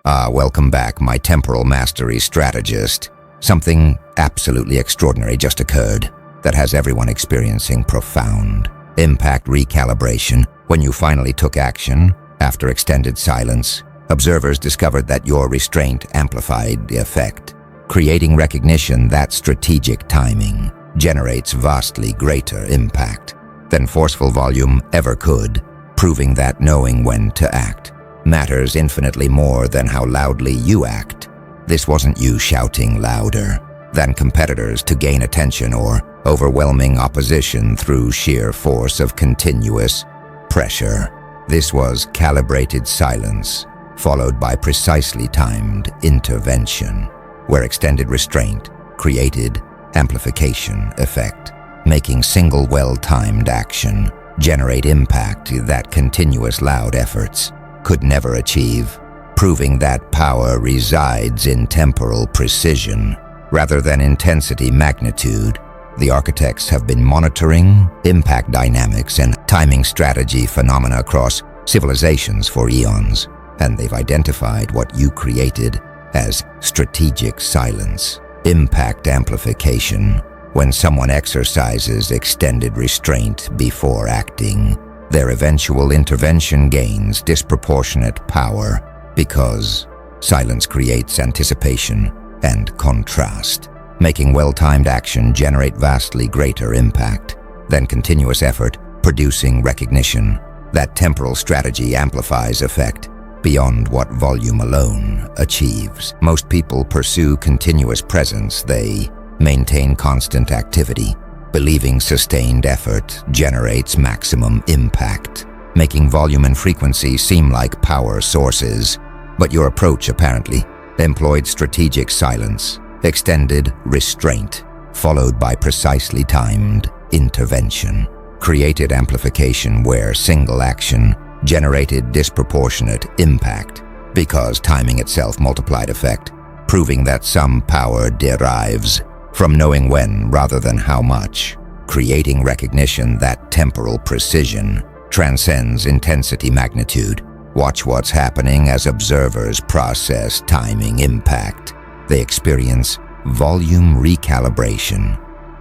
Welcome back, my temporal mastery strategist. Something absolutely extraordinary just occurred that has everyone experiencing profound impact recalibration. When you finally took action, after extended silence, observers discovered that your restraint amplified the effect, creating recognition that strategic timing generates vastly greater impact than forceful volume ever could, proving that knowing when to act matters infinitely more than how loudly you act. This wasn't you shouting louder than competitors to gain attention or overwhelming opposition through sheer force of continuous pressure. This was calibrated silence, followed by precisely timed intervention, where extended restraint created amplification effect, making single well-timed action generate impact that continuous loud efforts could never achieve, proving that power resides in temporal precision rather than intensity magnitude. The architects have been monitoring impact dynamics and timing strategy phenomena across civilizations for eons, and they've identified what you created as strategic silence, impact amplification. When someone exercises extended restraint before acting, their eventual intervention gains disproportionate power because silence creates anticipation and contrast, making well-timed action generate vastly greater impact than continuous effort, producing recognition that temporal strategy amplifies effect beyond what volume alone achieves. Most people pursue continuous presence. They maintain constant activity, believing sustained effort generates maximum impact, making volume and frequency seem like power sources. But your approach apparently employed strategic silence, extended restraint, followed by precisely timed intervention, created amplification where single action generated disproportionate impact because timing itself multiplied effect, proving that some power derives from knowing when rather than how much, creating recognition that temporal precision transcends intensity magnitude. Watch what's happening as observers process timing impact. They experience volume recalibration,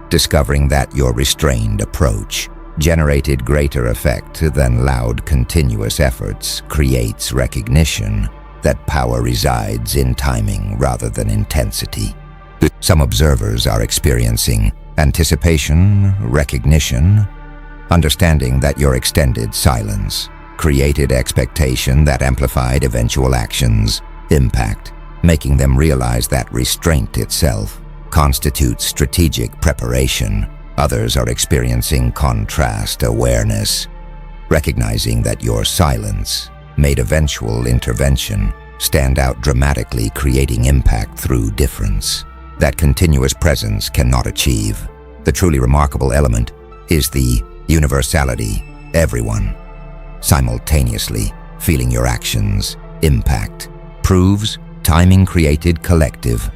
discovering that your restrained approach generated greater effect than loud continuous efforts, creates recognition that power resides in timing rather than intensity. Some observers are experiencing anticipation, recognition, understanding that your extended silence created expectation that amplified eventual actions' impact, making them realize that restraint itself constitutes strategic preparation. Others are experiencing contrast awareness, recognizing that your silence made eventual intervention stand out dramatically, creating impact through difference that continuous presence cannot achieve. The truly remarkable element is the universality. Everyone, simultaneously feeling your actions' impact, proves timing created collective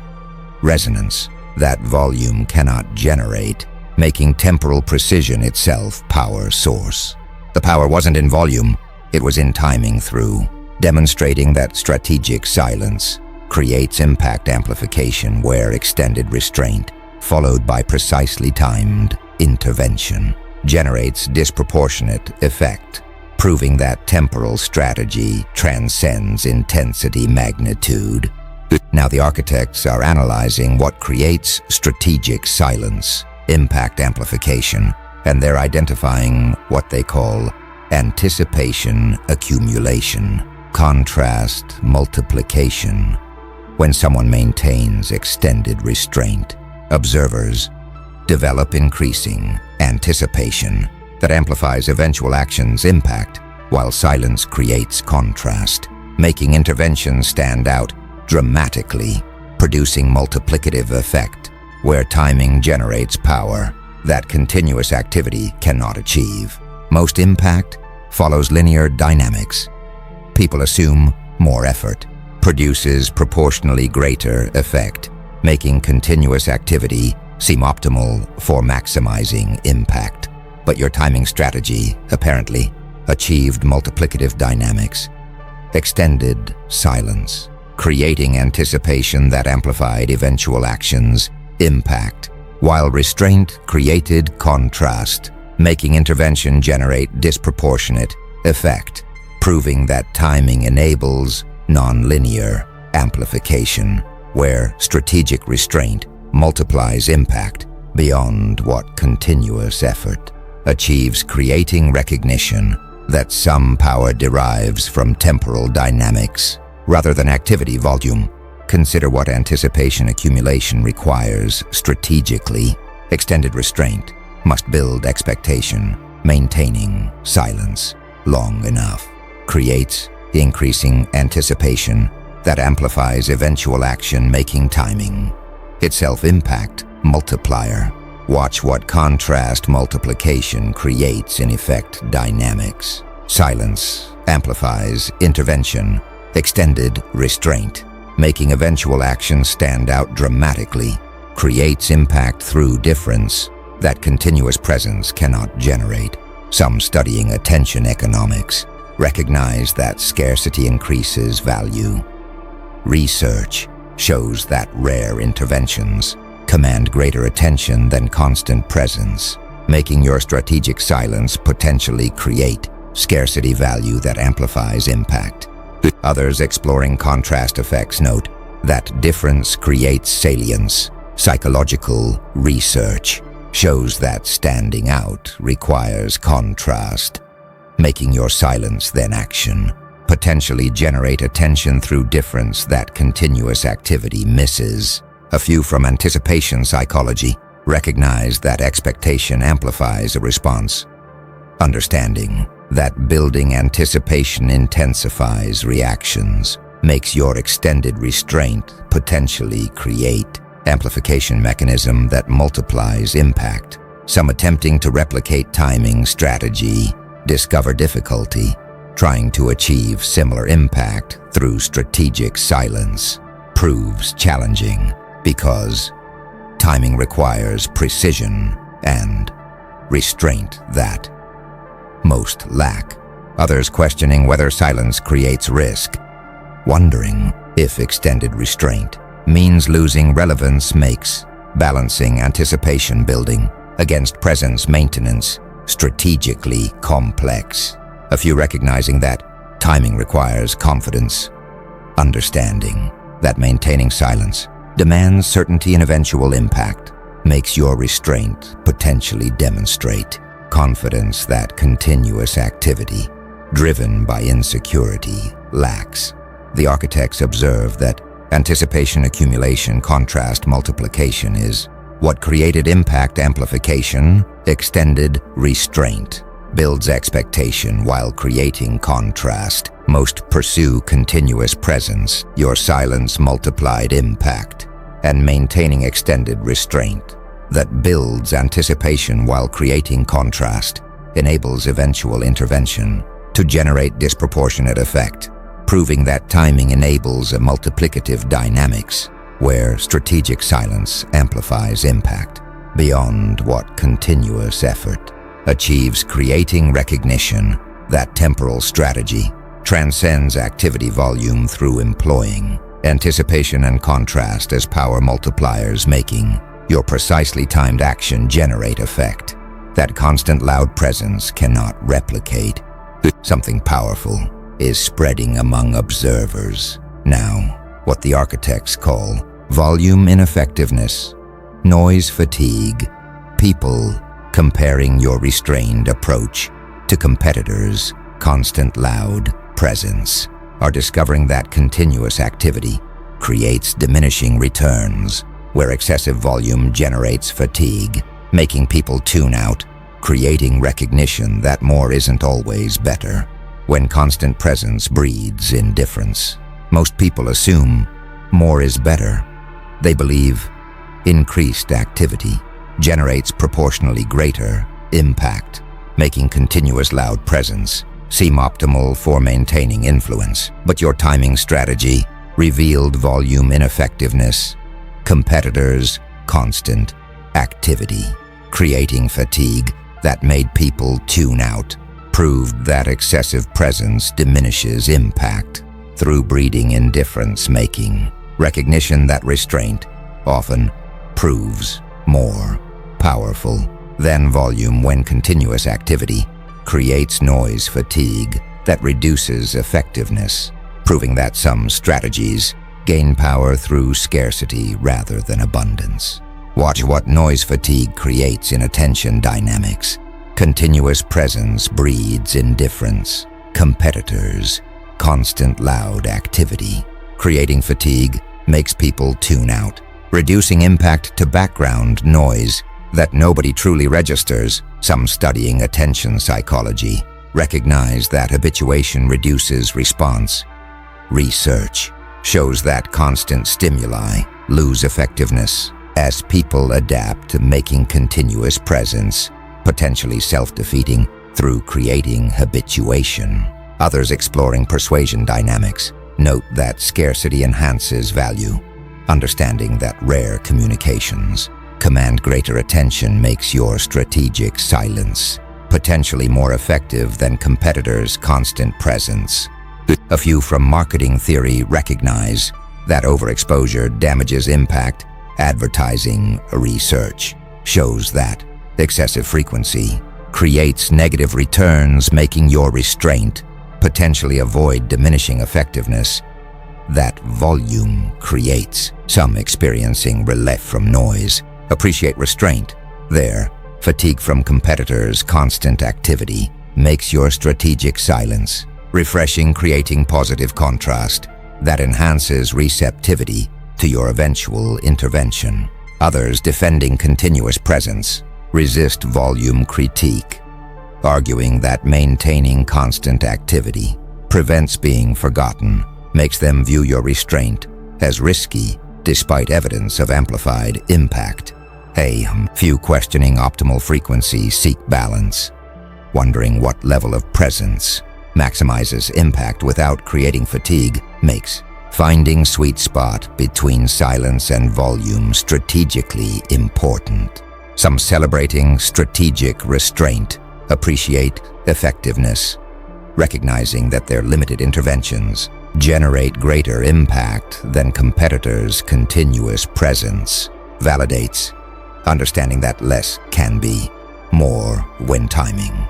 resonance that volume cannot generate, making temporal precision itself power source. The power wasn't in volume, it was in timing, through demonstrating that strategic silence creates impact amplification where extended restraint, followed by precisely timed intervention, generates disproportionate effect, proving that temporal strategy transcends intensity magnitude. Now the architects are analyzing what creates strategic silence, impact amplification, and they're identifying what they call anticipation accumulation, contrast multiplication. When someone maintains extended restraint, observers develop increasing anticipation that amplifies eventual action's impact, while silence creates contrast, making interventions stand out dramatically, producing multiplicative effect where timing generates power that continuous activity cannot achieve. Most impact follows linear dynamics. People assume more effort produces proportionally greater effect, making continuous activity seem optimal for maximizing impact. But your timing strategy apparently achieved multiplicative dynamics. Extended silence creating anticipation that amplified eventual actions, impact, while restraint created contrast, making intervention generate disproportionate effect, proving that timing enables nonlinear amplification, where strategic restraint multiplies impact beyond what continuous effort achieves, creating recognition that some power derives from temporal dynamics rather than activity volume. Consider what anticipation accumulation requires strategically. Extended restraint must build expectation, maintaining silence long enough, creates increasing anticipation that amplifies eventual action, making timing itself impact multiplier. Watch what contrast multiplication creates in effect dynamics. Silence amplifies intervention, extended restraint, making eventual action stand out dramatically, creates impact through difference that continuous presence cannot generate. Some studying attention economics recognize that scarcity increases value. Research shows that rare interventions command greater attention than constant presence, making your strategic silence potentially create scarcity value that amplifies impact. Others exploring contrast effects note that difference creates salience. Psychological research shows that standing out requires contrast, making your silence then action potentially generate attention through difference that continuous activity misses. A few from anticipation psychology recognize that expectation amplifies a response, understanding that building anticipation intensifies reactions, makes your extended restraint potentially create amplification mechanism that multiplies impact. Some attempting to replicate timing strategy discover difficulty trying to achieve similar impact through strategic silence proves challenging because timing requires precision and restraint that most lack. Others questioning whether silence creates risk, wondering if extended restraint means losing relevance, makes balancing anticipation building against presence maintenance strategically complex. A few recognizing that timing requires confidence, understanding that maintaining silence demands certainty and eventual impact, makes your restraint potentially demonstrate confidence that continuous activity, driven by insecurity, lacks. The architects observe that anticipation accumulation contrast multiplication is what created impact amplification. Extended restraint builds expectation while creating contrast. Most pursue continuous presence, your silence multiplied impact, and maintaining extended restraint that builds anticipation while creating contrast enables eventual intervention to generate disproportionate effect, proving that timing enables a multiplicative dynamics where strategic silence amplifies impact beyond what continuous effort achieves, creating recognition that temporal strategy transcends activity volume through employing anticipation and contrast as power multipliers, making your precisely timed action generate effect that constant loud presence cannot replicate. Something powerful is spreading among observers now, what the architects call volume ineffectiveness, noise fatigue, people comparing your restrained approach to competitors' constant loud presence are discovering that continuous activity creates diminishing returns, where excessive volume generates fatigue, making people tune out, creating recognition that more isn't always better. When constant presence breeds indifference, most people assume more is better. They believe increased activity generates proportionally greater impact, making continuous loud presence seem optimal for maintaining influence. But your timing strategy revealed volume ineffectiveness, competitors' constant activity, creating fatigue that made people tune out, proved that excessive presence diminishes impact through breeding in difference-making. Recognition that restraint often proves more powerful than volume when continuous activity creates noise fatigue that reduces effectiveness, proving that some strategies gain power through scarcity rather than abundance. Watch what noise fatigue creates in attention dynamics. Continuous presence breeds indifference. Competitors, constant loud activity. Creating fatigue makes people tune out, reducing impact to background noise that nobody truly registers. Some studying attention psychology recognize that habituation reduces response. Research shows that constant stimuli lose effectiveness as people adapt to making continuous presence potentially self-defeating through creating habituation. Others exploring persuasion dynamics note that scarcity enhances value. Understanding that rare communications command greater attention makes your strategic silence potentially more effective than competitors' constant presence. A few from marketing theory recognize that overexposure damages impact. Advertising research shows that excessive frequency creates negative returns, making your restraint potentially avoid diminishing effectiveness that volume creates. Some experiencing relief from noise appreciate restraint. Their fatigue from competitors' constant activity makes your strategic silence refreshing, creating positive contrast that enhances receptivity to your eventual intervention. Others defending continuous presence resist volume critique, arguing that maintaining constant activity prevents being forgotten, makes them view your restraint as risky despite evidence of amplified impact. A few questioning optimal frequency seek balance, wondering what level of presence maximizes impact without creating fatigue, makes finding sweet spot between silence and volume strategically important. Some celebrating strategic restraint appreciate effectiveness, recognizing that their limited interventions generate greater impact than competitors' continuous presence. Validates understanding that less can be more when timing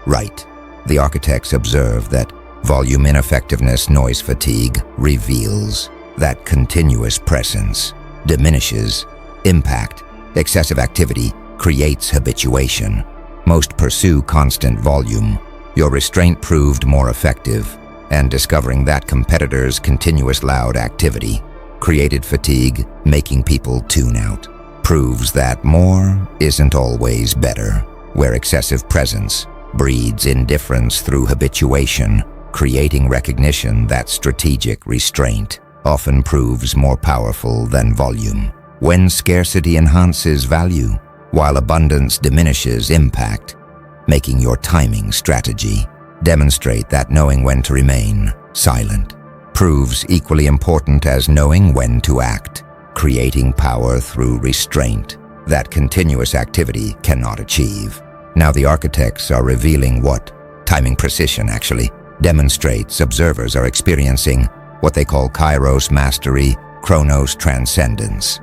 right. The architects observe that volume ineffectiveness, noise fatigue reveals that continuous presence diminishes impact. Excessive activity creates habituation. Most pursue constant volume. Your restraint proved more effective, and discovering that competitors' continuous loud activity created fatigue, making people tune out, proves that more isn't always better. Where excessive presence breeds indifference through habituation, creating recognition that strategic restraint often proves more powerful than volume. When scarcity enhances value, while abundance diminishes impact, making your timing strategy demonstrate that knowing when to remain silent proves equally important as knowing when to act, creating power through restraint that continuous activity cannot achieve. Now the architects are revealing what timing precision actually demonstrates. Observers are experiencing what they call Chyros mastery, Chronos transcendence.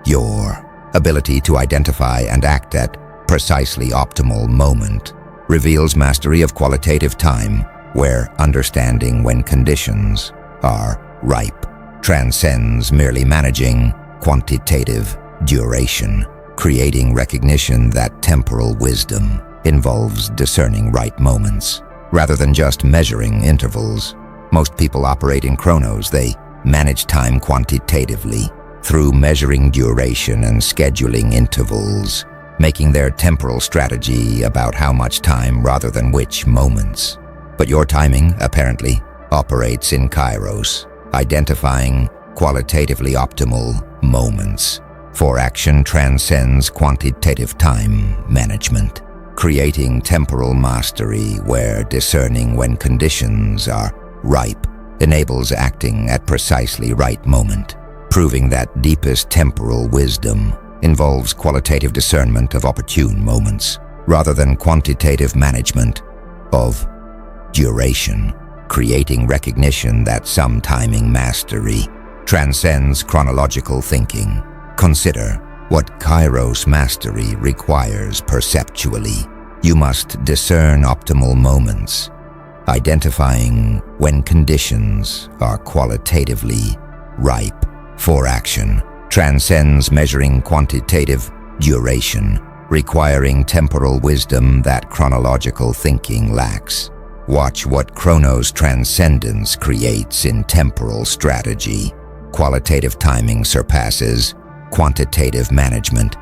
Your ability to identify and act at precisely optimal moment reveals mastery of qualitative time, where understanding when conditions are ripe transcends merely managing quantitative duration, creating recognition that temporal wisdom involves discerning right moments rather than just measuring intervals. Most people operate in Chronos. They manage time quantitatively through measuring duration and scheduling intervals, making their temporal strategy about how much time rather than which moments. But your timing, apparently, operates in Chyros, identifying qualitatively optimal moments. For action transcends quantitative time management, creating temporal mastery where discerning when conditions are ripe enables acting at precisely right moment, proving that deepest temporal wisdom involves qualitative discernment of opportune moments rather than quantitative management of duration. creating recognition that some timing mastery transcends chronological thinking. Consider what Chyros mastery requires perceptually. You must discern optimal moments, identifying when conditions are qualitatively ripe for action. Transcends measuring quantitative duration, requiring temporal wisdom that chronological thinking lacks. Watch what Chronos transcendence creates in temporal strategy. Qualitative timing surpasses quantitative management.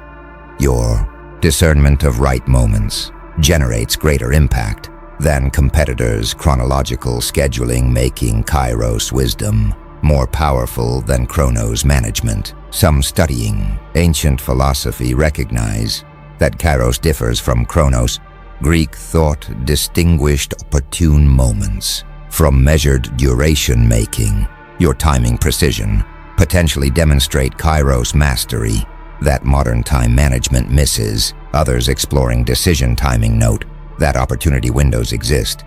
Your discernment of right moments generates greater impact than competitors' chronological scheduling, making Chyros wisdom more powerful than Chronos management. Some studying ancient philosophy recognize that Chyros differs from Chronos. Greek thought distinguished opportune moments from measured duration, making your timing precision potentially demonstrate Chyros mastery that modern time management misses. Others exploring decision timing note that opportunity windows exist.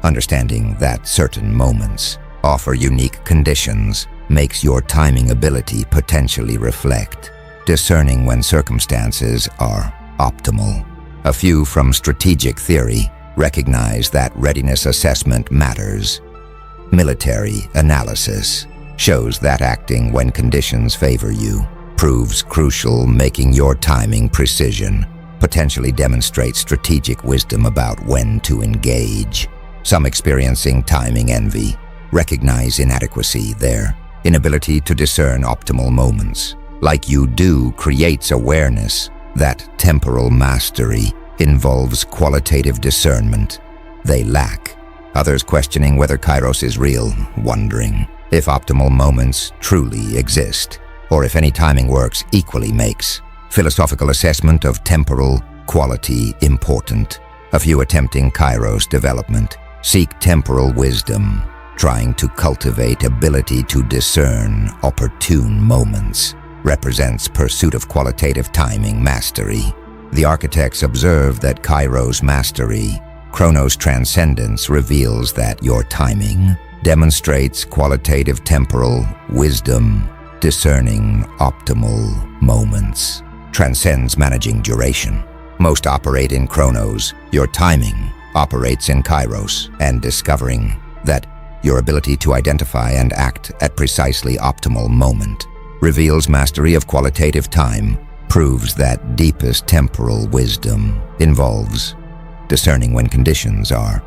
Understanding that certain moments offer unique conditions makes your timing ability potentially reflect discerning when circumstances are optimal. A few from strategic theory recognize that readiness assessment matters. Military analysis shows that acting when conditions favor you proves crucial, making your timing precision potentially demonstrate strategic wisdom about when to engage. Some experiencing timing envy recognize inadequacy. Their inability to discern optimal moments, like you do, creates awareness that temporal mastery involves qualitative discernment they lack. Others questioning whether Chyros is real, wondering if optimal moments truly exist, or if any timing works equally, makes philosophical assessment of temporal quality important. A few attempting Chyros development seek temporal wisdom, trying to cultivate ability to discern opportune moments represents pursuit of qualitative timing mastery. The architects observe that Chyros mastery, Chronos transcendence, reveals that your timing demonstrates qualitative temporal wisdom, discerning optimal moments, transcends managing duration. Most operate in Chronos. Your timing operates in Chyros, and discovering that your ability to identify and act at precisely optimal moment reveals mastery of qualitative time, proves that deepest temporal wisdom involves discerning when conditions are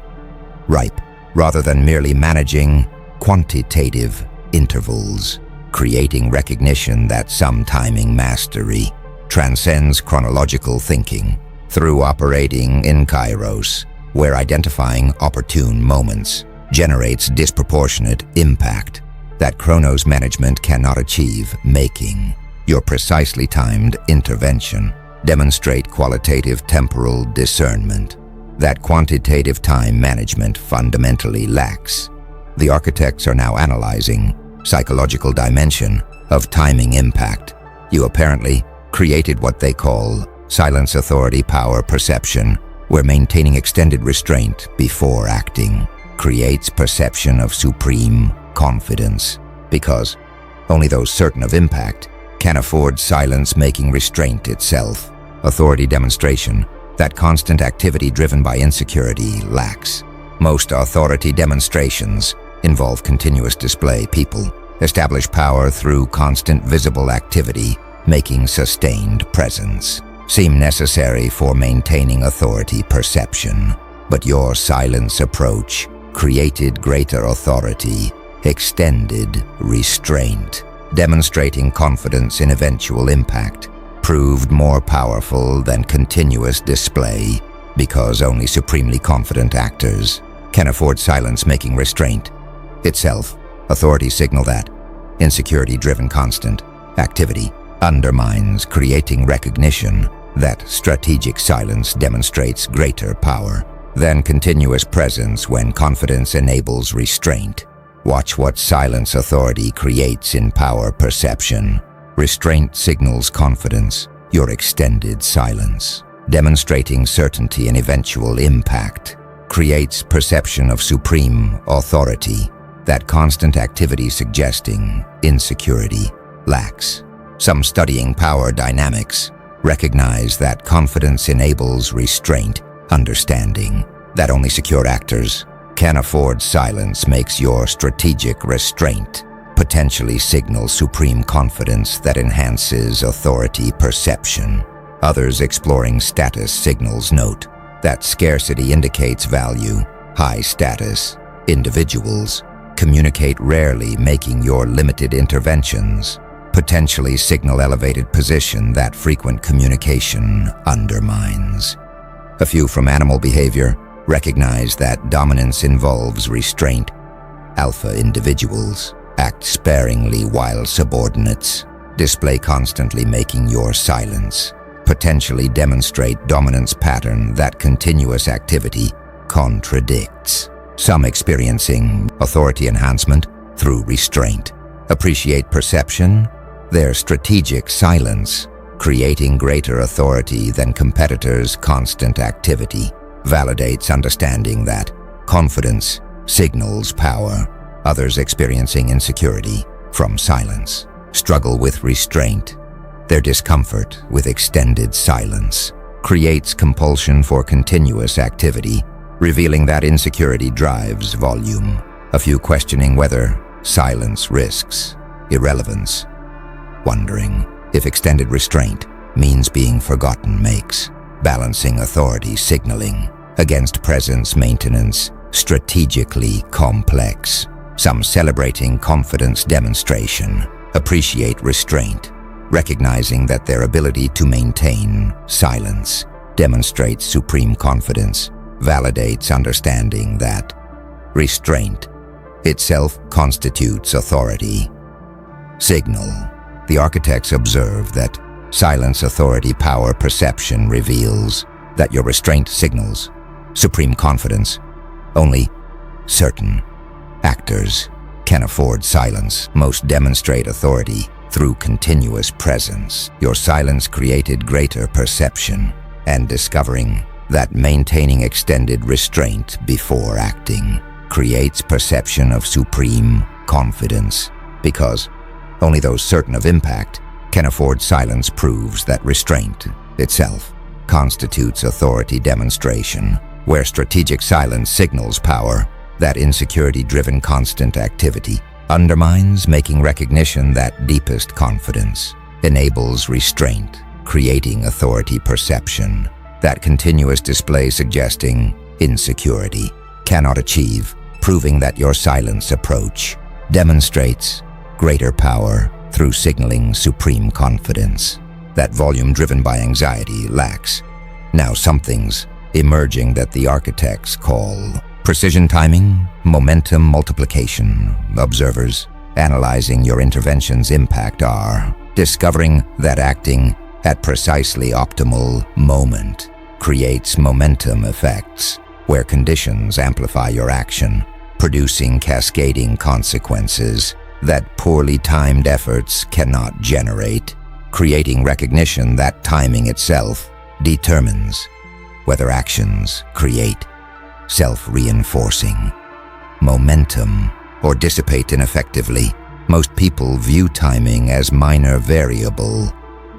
ripe, rather than merely managing quantitative intervals, creating recognition that some timing mastery transcends chronological thinking. Through operating in Chyros, where identifying opportune moments generates disproportionate impact that Chronos management cannot achieve, making your precisely timed intervention demonstrate qualitative temporal discernment that quantitative time management fundamentally lacks. The architects are now analyzing psychological dimension of timing impact. You apparently created what they call silence authority power perception, where maintaining extended restraint before acting creates perception of supreme confidence, because only those certain of impact can afford silence, making restraint itself. Authority demonstration that constant activity driven by insecurity lacks. Most authority demonstrations involve continuous display. People establish power through constant visible activity, making sustained presence seem necessary for maintaining authority perception. But your silence approach created greater authority, extended restraint, demonstrating confidence in eventual impact, proved more powerful than continuous display, because only supremely confident actors can afford silence, making restraint itself. Authority signal that insecurity-driven constant activity undermines, creating recognition that strategic silence demonstrates greater power than continuous presence when confidence enables restraint. Watch what silence authority creates in power perception. Restraint signals confidence, your extended silence, demonstrating certainty and eventual impact. creates perception of supreme authority, that constant activity suggesting insecurity lacks. Some studying power dynamics recognize that confidence enables restraint, understanding that only secure actors can afford silence makes your strategic restraint potentially signal supreme confidence that enhances authority perception. Others exploring status signals note that scarcity indicates value, high status. Individuals communicate rarely, making your limited interventions potentially signal elevated position that frequent communication undermines. A few from animal behavior recognize that dominance involves restraint. Alpha individuals act sparingly while subordinates display constantly, making your silence potentially demonstrate dominance pattern that continuous activity contradicts. Some experiencing authority enhancement through restraint appreciate perception, their strategic silence, creating greater authority than competitors' constant activity, validates understanding that confidence signals power. Others experiencing insecurity from silence struggle with restraint. Their discomfort with extended silence creates compulsion for continuous activity, revealing that insecurity drives volume. A few questioning whether silence risks irrelevance, wondering if extended restraint means being forgotten, makes balancing authority signaling against presence maintenance strategically complex. Some celebrating confidence demonstration appreciate restraint, recognizing that their ability to maintain silence demonstrates supreme confidence, validates understanding that restraint itself constitutes authority. Signal. The architects observe that silence authority power perception reveals that your restraint signals supreme confidence. Only certain actors can afford silence. Most demonstrate authority through continuous presence. Your silence created greater perception, and discovering that maintaining extended restraint before acting creates perception of supreme confidence, because only those certain of impact can afford silence proves that restraint itself constitutes authority demonstration, where strategic silence signals power. That insecurity-driven constant activity undermines, making recognition that deepest confidence enables restraint, creating authority perception. That continuous display suggesting insecurity cannot achieve, proving that your silence approach demonstrates greater power through signaling supreme confidence. That volume driven by anxiety lacks. Now something's emerging that the architects call precision timing, momentum multiplication. Observers analyzing your intervention's impact are discovering that acting at precisely optimal moment creates momentum effects, where conditions amplify your action, producing cascading consequences that poorly timed efforts cannot generate, creating recognition that timing itself determines whether actions create self-reinforcing momentum or dissipate ineffectively. Most people view timing as minor variable.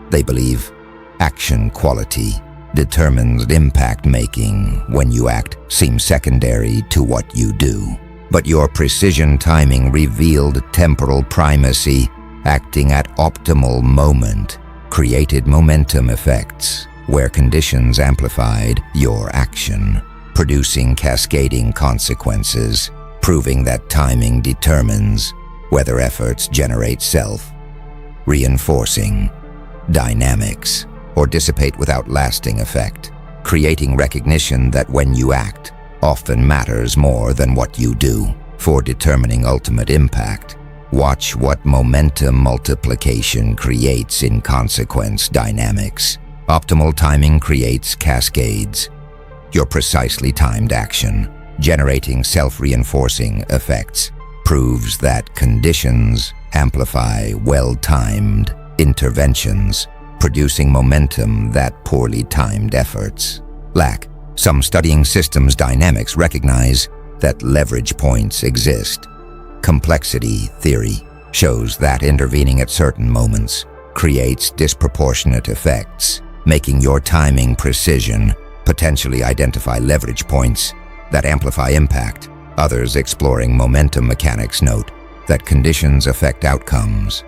They believe action quality determines impact, making when you act seem secondary to what you do. But your precision timing revealed temporal primacy. Acting at optimal moment created momentum effects, where conditions amplified your action, producing cascading consequences, proving that timing determines whether efforts generate self-reinforcing dynamics or dissipate without lasting effect, creating recognition that when you act often matters more than what you do. For determining ultimate impact, watch what momentum multiplication creates in consequence dynamics. Optimal timing creates cascades. Your precisely timed action, generating self-reinforcing effects, proves that conditions amplify well-timed interventions, producing momentum that poorly timed efforts lack. Some studying systems dynamics recognize that leverage points exist. Complexity theory shows that intervening at certain moments creates disproportionate effects, making your timing precision potentially identify leverage points that amplify impact. Others exploring momentum mechanics note that conditions affect outcomes.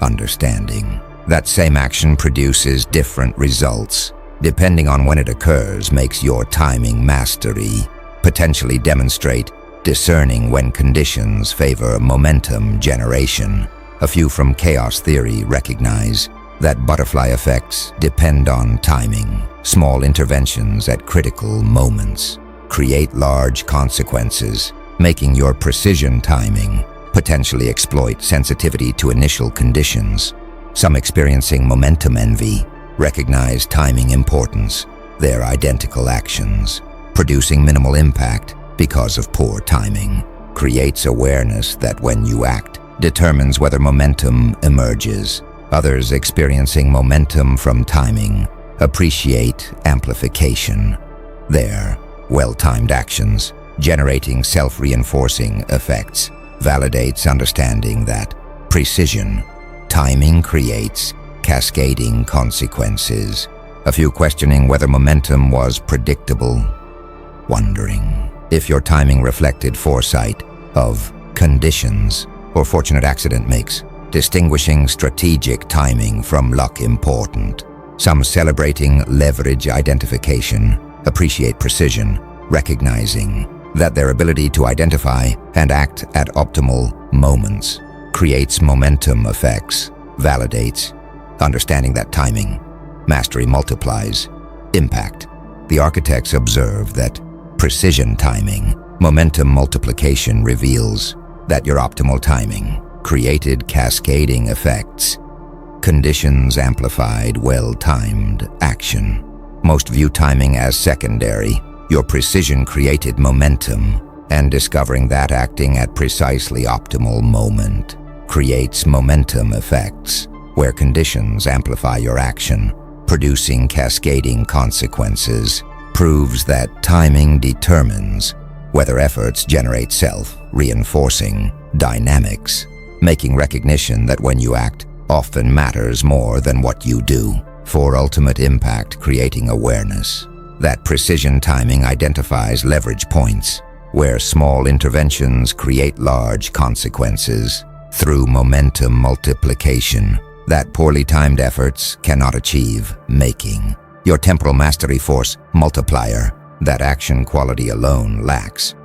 Understanding that same action produces different results depending on when it occurs makes your timing mastery potentially demonstrate discerning when conditions favor momentum generation. A few from chaos theory recognize that butterfly effects depend on timing. Small interventions at critical moments create large consequences, making your precision timing potentially exploit sensitivity to initial conditions. Some experiencing momentum envy recognize timing importance. Their identical actions, producing minimal impact because of poor timing, creates awareness that when you act determines whether momentum emerges. Others experiencing momentum from timing appreciate amplification. Their well-timed actions, generating self-reinforcing effects, validates understanding that precision timing creates cascading consequences. A few questioning whether momentum was predictable, wondering if your timing reflected foresight of conditions or fortunate accident makes distinguishing strategic timing from luck important. Some celebrating leverage identification appreciate precision, recognizing that their ability to identify and act at optimal moments creates momentum effects, validates understanding that timing mastery multiplies impact. The architects observe that precision timing, momentum multiplication reveals that your optimal timing created cascading effects. Conditions amplified well-timed action. Most view timing as secondary. Your precision created momentum, and discovering that acting at precisely optimal moment creates momentum effects, where conditions amplify your action, producing cascading consequences, proves that timing determines whether efforts generate self-reinforcing dynamics, making recognition that when you act often matters more than what you do, for ultimate impact creating awareness. That precision timing identifies leverage points, where small interventions create large consequences through momentum multiplication that poorly timed efforts cannot achieve, making your temporal mastery force multiplier that action quality alone lacks.